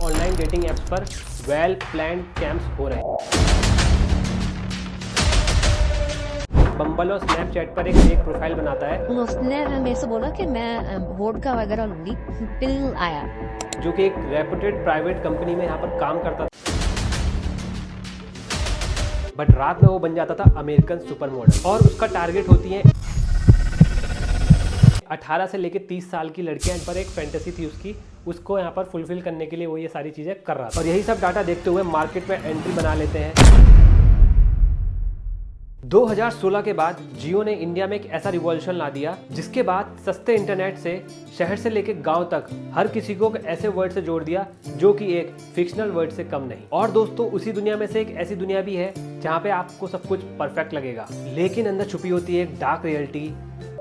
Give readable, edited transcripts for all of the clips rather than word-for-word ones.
Online dating apps पर well planned scams हो रहे हैं। बम्बल और स्नैपचैट पर एक फेक प्रोफाइल बनाता है उसने मेरे से बोला कि मैं वोडका वगैरह लूंगी, बिल आया जो कि एक रेपुटेड प्राइवेट कंपनी में यहाँ पर काम करता था, बट रात में वो बन जाता था अमेरिकन सुपर मॉडल और उसका टारगेट होती है 18 से लेकर 30 साल की लड़कियां। पर एक फैंटेसी थी उसको यहाँ पर फुलफिल करने के लिए वो ये सारी चीजें कर रहा था और यही सब डाटा देखते हुए मार्केट में एंट्री बना लेते हैं। 2016 के बाद जियो ने इंडिया में एक ऐसा रिवॉल्यूशन ला दिया जिसके बाद सस्ते इंटरनेट से शहर से लेकर गांव तक हर किसी को ऐसे वर्ड से जोड़ दिया जो कि एक फिक्शनल वर्ड से कम नहीं। और दोस्तों उसी दुनिया में से एक ऐसी दुनिया भी है जहां पे आपको सब कुछ परफेक्ट लगेगा, लेकिन अंदर छुपी होती है एक डार्क रियलिटी,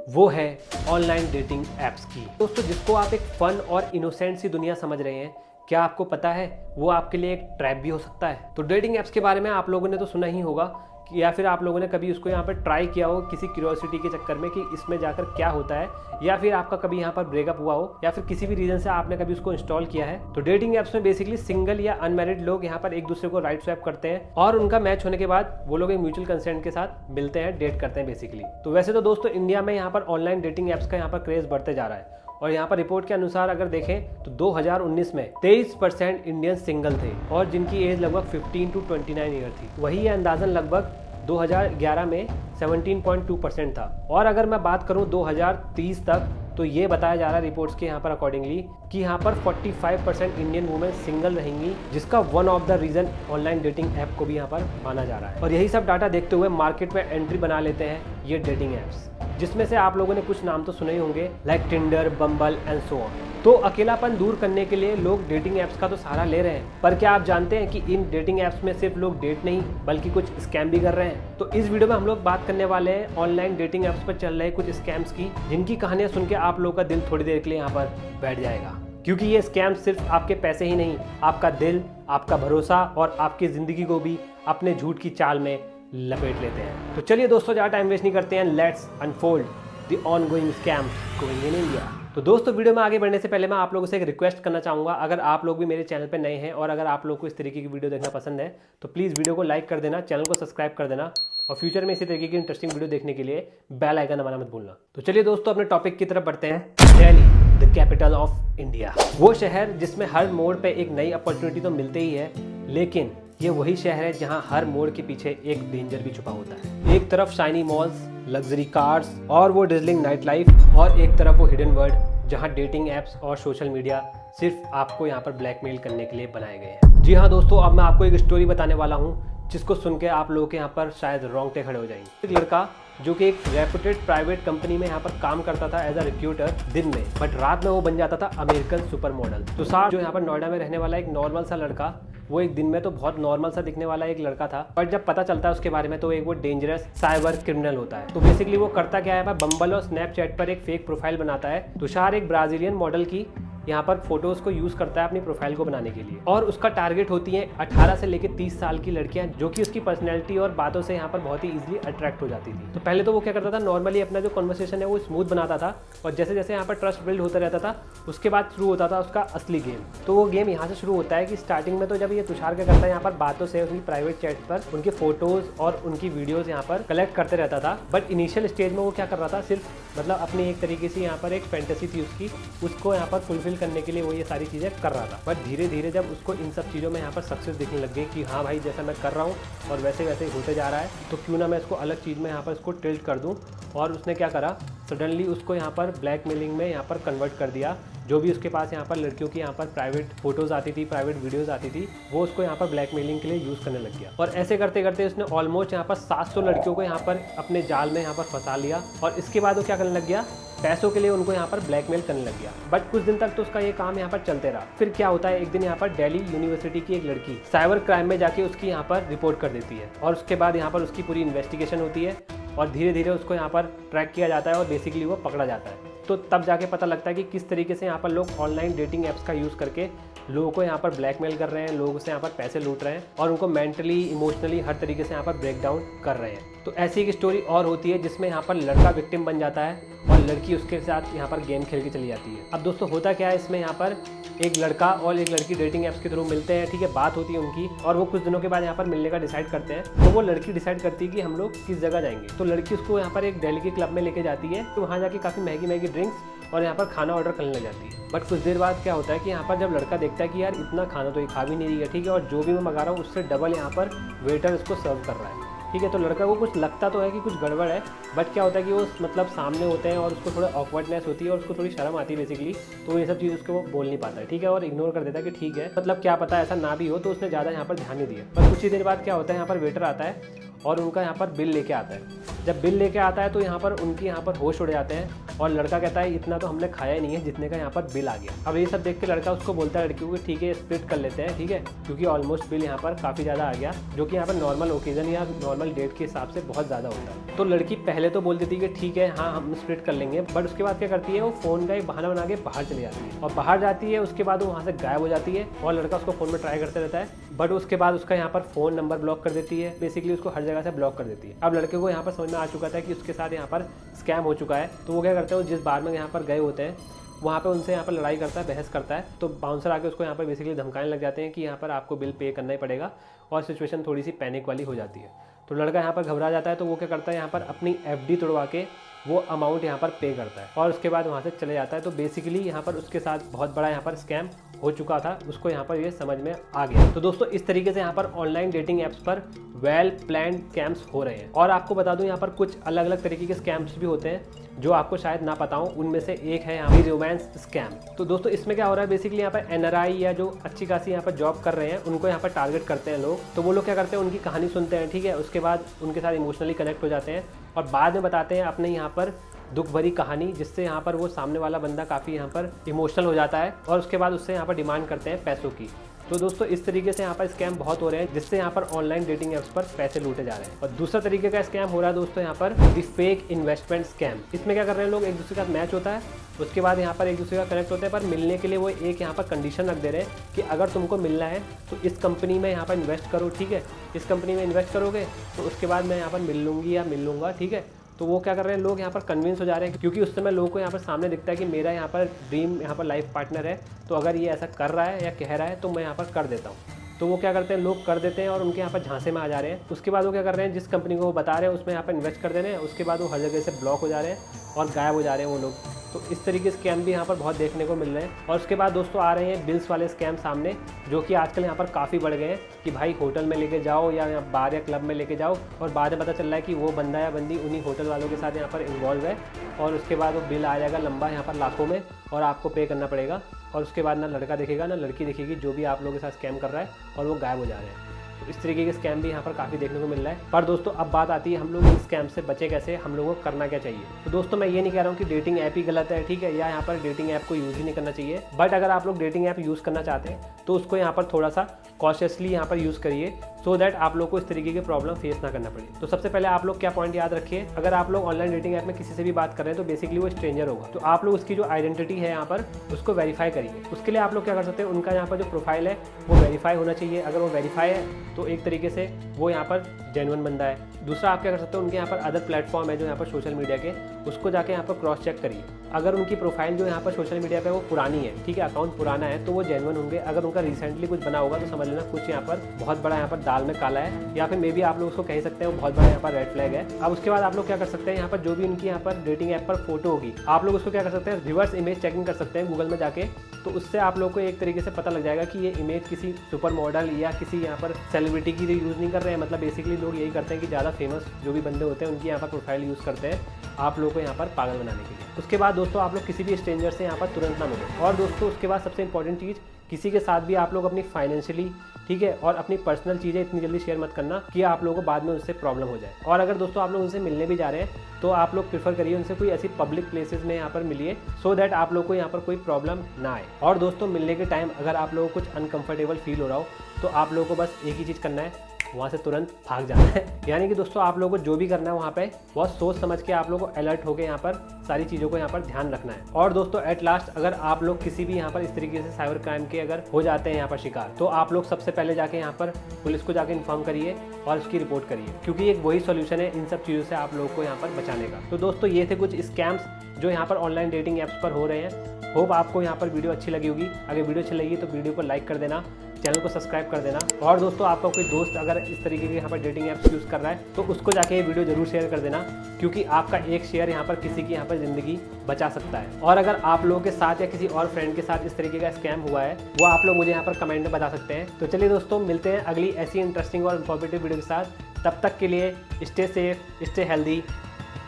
वो है ऑनलाइन डेटिंग एप्स की। दोस्तों जिसको आप एक फन और इनोसेंट सी दुनिया समझ रहे हैं, क्या आपको पता है वो आपके लिए एक ट्रैप भी हो सकता है। तो डेटिंग एप्स के बारे में आप लोगों ने तो सुना ही होगा या फिर आप लोगों ने कभी उसको यहाँ पर ट्राई किया हो किसी क्यूरियोसिटी के चक्कर में कि इसमें जाकर क्या होता है, या फिर आपका कभी यहाँ पर ब्रेकअप हुआ हो या फिर किसी भी रीजन से आपने कभी उसको इंस्टॉल किया है। तो डेटिंग एप्स में बेसिकली सिंगल या अनमैरिड लोग यहाँ पर एक दूसरे को राइट स्वैप करते हैं और उनका मैच होने के बाद वो लोग एक म्यूचुअल कंसेंट के साथ मिलते हैं, डेट करते हैं बेसिकली। तो वैसे तो दोस्तों इंडिया में यहाँ पर ऑनलाइन डेटिंग एप्स का यहाँ पर क्रेज बढ़ते जा रहा है और यहाँ पर रिपोर्ट के अनुसार अगर देखें तो 2019 में 23% इंडियन सिंगल थे और जिनकी एज लगभग 15 to 29 ईयर थी। वही ये अंदाजन लगभग 2011 में 17.2% था। और अगर मैं बात करूं 2030 तक तो ये बताया जा रहा है रिपोर्ट्स के यहाँ पर अकॉर्डिंगली कि यहाँ पर 45% इंडियन वुमेन सिंगल रहेंगी, जिसका one of the reason online dating app को भी यहाँ पर माना जा रहा है। और यही सब डाटा देखते हुए मार्केट में एंट्री बना लेते हैं ये डेटिंग ऐप्स, जिसमें से आप लोगों ने कुछ नाम तो सुने ही होंगे, like Tinder, bumble and so on. तो अकेलापन दूर करने के लिए लोग डेटिंग ऐप्स का तो सहारा ले रहे हैं, पर क्या आप जानते हैं कि इन डेटिंग ऐप्स में सिर्फ लोग डेट नहीं बल्कि कुछ स्कैम भी कर रहे हैं। तो इस वीडियो में हम लोग बात करने वाले हैं ऑनलाइन डेटिंग ऐप्स पर चल रहे कुछ स्कैम्स की, जिनकी कहानियां सुन के आप लोगों का दिल थोड़ी देर के लिए यहाँ पर बैठ जाएगा, क्योंकि ये स्कैम सिर्फ आपके पैसे ही नहीं, आपका दिल, आपका भरोसा और आपकी जिंदगी को भी अपने झूठ की चाल में लपेट लेते हैं। तो चलिए दोस्तों ज़्यादा टाइम वेस्ट नहीं करते हैं, let's unfold the ongoing scams going in India. तो दोस्तों वीडियो में आगे बढ़ने से पहले मैं आप लोगों से एक रिक्वेस्ट करना चाहूँगा, अगर आप लोग भी मेरे चैनल पर नए हैं और अगर आप लोग को इस तरीके की वीडियो देखना पसंद है तो प्लीज़ वीडियो को लाइक कर देना, चैनल को सब्सक्राइब कर देना और फ्यूचर में इसी तरीके की इंटरेस्टिंग वीडियो देखने के लिए बेल आइकन दबाना मत भूलना। तो चलिए दोस्तों अपने टॉपिक की तरफ बढ़ते हैं। Delhi, the capital of India, वो शहर जिसमें हर मोड़ पे एक नई अपॉर्चुनिटी तो मिलते ही है, लेकिन ये वही शहर है जहां हर मोड़ के पीछे एक डेंजर भी छुपा होता है। एक तरफ शाइनी मॉल्स, लग्जरी कार्स और वो डिजलिंग नाइट लाइफ, और एक तरफ वो हिडन वर्ल्ड जहां डेटिंग एप्स और सोशल मीडिया सिर्फ आपको यहाँ पर ब्लैकमेल करने के लिए बनाए गए हैं। जी हाँ दोस्तों, अब मैं आपको एक स्टोरी बताने वाला हूँ जिसको सुन के आप लोगों के यहाँ पर शायद रोंगटे खड़े हो जाएंगे। एक लड़का जो कि एक रेपुटेड प्राइवेट कंपनी में यहाँ पर काम करता था एज अ रिक्रूटर दिन में, बट रात में वो बन जाता था अमेरिकन सुपर मॉडल। तो साथ जो यहाँ पर नोएडा में रहने वाला एक नॉर्मल सा लड़का, वो एक दिन में तो बहुत नॉर्मल सा दिखने वाला एक लड़का था, बट जब पता चलता है उसके बारे में तो एक वो डेंजरस साइबर क्रिमिनल होता है। तो बेसिकली वो करता क्या है, बम्बल और स्नैपचैट पर एक फेक प्रोफाइल बनाता है। तुषार एक ब्राजीलियन मॉडल की यहाँ पर फोटोज को यूज करता है अपनी प्रोफाइल को बनाने के लिए, और उसका टारगेट होती है 18 से लेकर 30 साल की लड़कियां, जो कि उसकी पर्सनैलिटी और बातों से यहाँ पर बहुत ही इजीली अट्रैक्ट हो जाती थी। तो पहले तो वो क्या करता था, नॉर्मली अपना जो कन्वर्सेशन है वो स्मूथ बनाता था, और जैसे जैसे यहाँ पर ट्रस्ट बिल्ड होता रहता था उसके बाद शुरू होता था उसका असली गेम। तो वो गेम यहाँ से शुरू होता है कि स्टार्टिंग में तो जब ये तुषार क्या करता है, यहाँ पर बातों से उनकी प्राइवेट चैट पर उनके फोटोज और उनकी वीडियोज यहाँ पर कलेक्ट करते रहता था। बट इनिशियल स्टेज में वो क्या कर रहा था, सिर्फ मतलब अपनी एक तरीके से यहाँ पर एक फैंटेसी थी उसकी, उसको यहाँ पर फुलफिल करने के लिए वो ये सारी चीज़ें कर रहा था। बट धीरे धीरे जब उसको इन सब चीज़ों में यहाँ पर सक्सेस दिखने लग गई कि हाँ भाई जैसा मैं कर रहा हूँ और वैसे वैसे ही होते जा रहा है, तो क्यों ना मैं इसको अलग चीज़ में यहाँ पर इसको टिल्ट कर दूँ। और उसने क्या करा, सडनली उसको यहाँ पर ब्लैकमेलिंग में यहाँ पर कन्वर्ट कर दिया। जो भी उसके पास यहाँ पर लड़कियों की यहाँ पर प्राइवेट फोटोज़ आती थी, प्राइवेट वीडियोज़ आती थी, वो उसको यहाँ पर ब्लैकमेलिंग के लिए यूज़ करने लग गया। और ऐसे करते करते उसने ऑलमोस्ट यहाँ पर 700 लड़कियों को यहाँ पर अपने जाल में यहाँ पर फंसा लिया। और इसके बाद वो क्या करने लग गया, पैसों के लिए उनको यहाँ पर ब्लैकमेल करने लग गया। बट कुछ दिन तक तो उसका ये काम यहाँ पर चलते रहा। फिर क्या होता है, एक दिन यहाँ पर दिल्ली यूनिवर्सिटी की एक लड़की साइबर क्राइम में जाके उसकी यहाँ पर रिपोर्ट कर देती है, और उसके बाद यहाँ पर उसकी पूरी इन्वेस्टिगेशन होती है और धीरे धीरे उसको यहाँ पर ट्रैक किया जाता है और बेसिकली वो पकड़ा जाता है। तो तब जाके पता लगता है कि किस तरीके से यहाँ पर लोग ऑनलाइन डेटिंग ऐप्स का यूज़ करके लोगों को यहाँ पर ब्लैकमेल कर रहे हैं, लोगों से यहाँ पर पैसे लूट रहे हैं और उनको मेंटली, इमोशनली हर तरीके से यहाँ पर ब्रेक डाउन कर रहे हैं। तो ऐसी एक स्टोरी और होती है जिसमें यहाँ पर लड़का विक्टिम बन जाता है और लड़की उसके साथ यहाँ पर गेम खेल के चली जाती है। अब दोस्तों होता क्या है इसमें, यहाँ पर एक लड़का और एक लड़की डेटिंग ऐप्स के थ्रू मिलते हैं, ठीक है, बात होती है उनकी, और वो कुछ दिनों के बाद यहाँ पर मिलने का डिसाइड करते हैं। तो वो लड़की डिसाइड करती है कि हम लोग किस जगह जाएंगे। तो लड़की उसको यहाँ पर एक दिल्ली के क्लब में लेके जाती है। तो वहाँ जाके काफ़ी महंगी महंगी ड्रिंक्स और यहाँ पर खाना ऑर्डर करने लग जाती है। बट कुछ देर बाद क्या होता है कि यहाँ पर जब लड़का देखता है कि यार इतना खाना तो ये खा भी नहीं रही है, ठीक है, और जो भी मैं मंगा रहा हूँ उससे डबल यहाँ पर वेटर उसको सर्व कर रहा है, ठीक है। तो लड़का को कुछ लगता तो है कि कुछ गड़बड़ है, बट क्या होता है कि वो मतलब सामने होते हैं और उसको थोड़ा ऑकवर्डनेस होती है और उसको थोड़ी शर्म आती है बेसिकली। तो ये सब चीज़ उसको वो बोल नहीं पाता है, ठीक है, और इग्नोर कर देता है कि ठीक है, मतलब क्या पता ऐसा ना भी हो। तो उसने ज़्यादा यहाँ पर ध्यान नहीं दिया। बस कुछ ही देर बाद क्या होता है, यहाँ पर वेटर आता है और उनका यहाँ पर बिल लेके आता है। जब बिल लेके आता है तो यहाँ पर उनकी यहाँ पर होश उड़ जाते हैं और लड़का कहता है इतना तो हमने खाया ही नहीं है जितने का यहाँ पर बिल आ गया। अब ये सब देख के लड़का उसको बोलता है लड़की को कि ठीक है स्प्लिट कर लेते हैं, ठीक है, क्योंकि ऑलमोस्ट बिल यहाँ पर काफ़ी ज़्यादा आ गया, जो कि यहाँ पर नॉर्मल ओकेजन या नॉर्मल डेट के हिसाब से बहुत ज़्यादा होता है। तो लड़की पहले तो बोल देती है कि ठीक है हाँ हम स्प्लिट कर लेंगे, बट उसके बाद क्या करती है, वो फ़ोन का एक बहाना बना के बाहर चली जाती है। और बाहर जाती है, उसके बाद वो वहाँ से गायब हो जाती है और लड़का उसको फ़ोन में ट्राई करते रहता है, बट उसके बाद उसका यहाँ पर फ़ोन नंबर ब्लॉक कर देती है, बेसिकली उसको हर जगह से ब्लॉक कर देती है। अब लड़के को यहाँ पर समझ में आ चुका था कि उसके साथ यहाँ पर स्कैम हो चुका है। तो वो क्या करते हैं, जिस बार में यहाँ पर गए होते हैं वहाँ पे उनसे यहाँ पर लड़ाई करता है, बहस करता है। तो बाउंसर आके उसको यहाँ पर बेसिकली धमकाने लग जाते हैं कि यहाँ पर आपको बिल पे करना ही पड़ेगा, और सिचुएशन थोड़ी सी पैनिक वाली हो जाती है। तो लड़का यहाँ पर घबरा जाता है। तो वो क्या करता है, यहाँ पर अपनी FD तोड़वा के वो अमाउंट यहाँ पर पे करता है और उसके बाद वहाँ से चले जाता है। तो बेसिकली यहाँ पर उसके साथ बहुत बड़ा यहाँ पर स्कैम हो चुका था, उसको यहाँ पर ये समझ में आ गया। तो दोस्तों इस तरीके से यहाँ पर ऑनलाइन डेटिंग ऐप्स पर वेल प्लान्ड स्कैम्स हो रहे हैं। और आपको बता दूं यहाँ पर कुछ अलग अलग तरीके के स्कैम्स भी होते हैं जो आपको शायद ना पता हो। उनमें से एक है यहाँ पर रोमांस स्कैम। तो दोस्तों इसमें क्या हो रहा है, बेसिकली यहाँ पर NRI या जो अच्छी खासी यहाँ पर जॉब कर रहे हैं उनको यहाँ पर टारगेट करते हैं लोग। तो वो लोग क्या करते हैं, उनकी कहानी सुनते हैं, ठीक है, उसके बाद उनके साथ इमोशनली कनेक्ट हो जाते हैं और बाद में बताते हैं अपने यहाँ पर दुख भरी कहानी, जिससे यहाँ पर वो सामने वाला बंदा काफ़ी यहाँ पर इमोशनल हो जाता है और उसके बाद उससे यहाँ पर डिमांड करते हैं पैसों की। तो दोस्तों इस तरीके से यहाँ पर स्कैम बहुत हो रहे हैं, जिससे यहाँ पर ऑनलाइन डेटिंग ऐप्स पर पैसे लूटे जा रहे हैं। और दूसरा तरीके का स्कैम हो रहा है दोस्तों यहाँ पर द फेक इन्वेस्टमेंट स्कैम। इसमें क्या कर रहे हैं लोग, एक दूसरे का मैच होता है, उसके बाद यहाँ पर एक दूसरे का कनेक्ट होते हैं, पर मिलने के लिए वो एक यहाँ पर कंडीशन रख दे रहे हैं कि अगर तुमको मिलना है तो इस कंपनी में यहाँ पर इन्वेस्ट करो, ठीक है, इस कंपनी में इन्वेस्ट करोगे तो उसके बाद मैं यहाँ पर मिल लूँगी या मिल लूँगा, ठीक है। तो वो क्या कर रहे हैं, लोग यहाँ पर कन्विंस हो जा रहे हैं, क्योंकि उस समय लोगों को यहाँ पर सामने दिखता है कि मेरा यहाँ पर ड्रीम यहाँ पर लाइफ पार्टनर है, तो अगर ये ऐसा कर रहा है या कह रहा है तो मैं यहाँ पर कर देता हूँ। तो वो क्या करते हैं, लोग कर देते हैं और उनके यहाँ पर झांसे में आ जा रहे हैं। उसके बाद वो क्या कर रहे हैं, जिस कंपनी को वो बता रहे हैं उसमें यहाँ पर इन्वेस्ट कर दे रहे हैं, उसके बाद वो हर जगह से ब्लॉक हो जा रहे हैं और गायब हो जा रहे हैं वो लोग। तो इस तरीके से स्कैम भी यहाँ पर बहुत देखने को मिल रहे हैं। और उसके बाद दोस्तों आ रहे हैं बिल्स वाले स्कैम सामने, जो कि आजकल यहाँ पर काफ़ी बढ़ गए हैं कि भाई होटल में लेके जाओ या बार या क्लब में लेके जाओ और बाद में पता चल रहा है कि वो बंदा या बंदी उन्हीं होटल वालों के साथ यहाँ पर इन्वॉल्व है, और उसके बाद वो बिल आ जाएगा लंबा यहाँ पर लाखों में और आपको पे करना पड़ेगा। और उसके बाद ना लड़का दिखेगा ना लड़की दिखेगी, जो भी आप लोगों के साथ स्कैम कर रहा है, और वो गायब हो जा रहे हैं। तो इस तरीके के स्कैम भी यहाँ पर काफ़ी देखने को मिल रहा है। पर दोस्तों अब बात आती है हम लोग इस स्कैम से बचे कैसे, हम लोगों को करना क्या चाहिए। तो दोस्तों मैं ये नहीं कह रहा हूँ कि डेटिंग ऐप ही गलत है, ठीक है, या यहाँ पर डेटिंग ऐप को यूज़ ही नहीं करना चाहिए, बट अगर आप लोग डेटिंग ऐप यूज़ करना चाहते हैं तो उसको यहाँ पर थोड़ा सा कॉशियसली यहाँ पर यूज़ करिए, सो दैट आप लोग को इस तरीके की प्रॉब्लम फेस ना करना पड़े। तो सबसे पहले आप लोग क्या पॉइंट याद रखिए, अगर आप लोग ऑनलाइन डेटिंग ऐप में किसी से भी बात कर रहे हैं तो बेसिकली वो स्ट्रेंजर होगा, तो आप लोग उसकी जो आइडेंटिटी है यहाँ पर उसको वेरीफाई करिए। उसके लिए आप लोग क्या कर सकते हैं, उनका यहाँ पर जो प्रोफाइल है वो वेरीफाई होना चाहिए। अगर वो वेरीफाई है तो एक तरीके से वो यहाँ पर जेन्युइन बंदा है। दूसरा आप क्या कर सकते हो, उनके यहाँ पर अदर प्लेटफॉर्म है जो यहाँ पर सोशल मीडिया के, उसको जाके यहाँ पर क्रॉस चेक करिए। अगर उनकी प्रोफाइल जो यहाँ पर सोशल मीडिया पे वो पुरानी है, ठीक है, अकाउंट पुराना है, तो वो जेन्युइन होंगे। अगर उनका रिसेंटली कुछ बना होगा तो समझ लेना कुछ यहाँ पर बहुत बड़ा यहाँ पर दाल में काला है, या फिर मे बी आप लोग उसको कह सकते हैं वो बहुत बड़ा यहाँ पर रेड फ्लैग है। अब उसके बाद आप लोग क्या कर सकते हैं, यहाँ पर जो भी उनकी यहाँ पर डेटिंग ऐप पर फोटो होगी, आप लोग उसको क्या कर सकते हैं, रिवर्स इमेज चेकिंग कर सकते हैं गूगल में जाके। तो उससे आप लोग को एक तरीके से पता लग जाएगा कि ये इमेज किसी सुपर मॉडल या किसी यहाँ पर सेलिब्रिटी की यूज़ नहीं कर रहे हैं। मतलब बेसिकली लोग यही करते हैं कि ज़्यादा फेमस जो भी बंदे होते हैं उनकी यहाँ पर प्रोफाइल यूज़ करते हैं आप लोगों को यहाँ पर पागल बनाने के लिए। उसके बाद दोस्तों आप लोग किसी भी स्ट्रेंजर से यहाँ पर तुरंत ना मिले। और दोस्तों उसके बाद सबसे इंपॉर्टेंट चीज़, किसी के साथ भी आप लोग अपनी फाइनेंशियली, ठीक है, और अपनी पर्सनल चीज़ें इतनी जल्दी शेयर मत करना कि आप लोगों को बाद में उससे प्रॉब्लम हो जाए। और अगर दोस्तों आप लोग उनसे मिलने भी जा रहे हैं तो आप लोग प्रेफर करिए उनसे कोई ऐसी पब्लिक प्लेसेस में यहाँ पर मिलिए, सो दैट आप लोग को यहाँ पर कोई प्रॉब्लम ना आए। और दोस्तों मिलने के टाइम अगर आप लोगों को कुछ अनकंफर्टेबल फील हो रहा हो तो आप लोगों को बस एक ही चीज़ करना है, वहाँ से तुरंत भाग जाना है। यानी कि दोस्तों आप लोगों को जो भी करना है वहाँ पे बहुत सोच समझ के आप लोगों को अलर्ट होकर यहाँ पर सारी चीज़ों को यहाँ पर ध्यान रखना है। और दोस्तों एट लास्ट अगर आप लोग किसी भी यहाँ पर इस तरीके से साइबर क्राइम के अगर हो जाते हैं यहाँ पर शिकार, तो आप लोग सबसे पहले जाके यहाँ पर पुलिस को जाके इन्फॉर्म करिए और उसकी रिपोर्ट करिए, क्योंकि एक वही सॉल्यूशन है इन सब चीज़ों से आप लोगों को यहाँ पर बचाने का। तो दोस्तों ये थे कुछ स्कैम्स जो यहाँ पर ऑनलाइन डेटिंग ऐप्स पर हो रहे हैं। होप आपको यहाँ पर वीडियो अच्छी लगी होगी। अगर वीडियो अच्छी लगी तो वीडियो को लाइक कर देना, चैनल को सब्सक्राइब कर देना। और दोस्तों आपका कोई दोस्त अगर इस तरीके के यहाँ पर डेटिंग ऐप्स यूज़ कर रहा है तो उसको जाके ये वीडियो जरूर शेयर कर देना, क्योंकि आपका एक शेयर यहाँ पर किसी की यहाँ पर ज़िंदगी बचा सकता है। और अगर आप लोगों के साथ या किसी और फ्रेंड के साथ इस तरीके का स्कैम हुआ है वो आप लोग मुझे यहाँ पर कमेंट में बता सकते हैं। तो चलिए दोस्तों मिलते हैं अगली ऐसी इंटरेस्टिंग और इन्फॉर्मेटिव वीडियो के साथ। तब तक के लिए stay safe, stay healthy,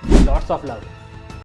lots of love.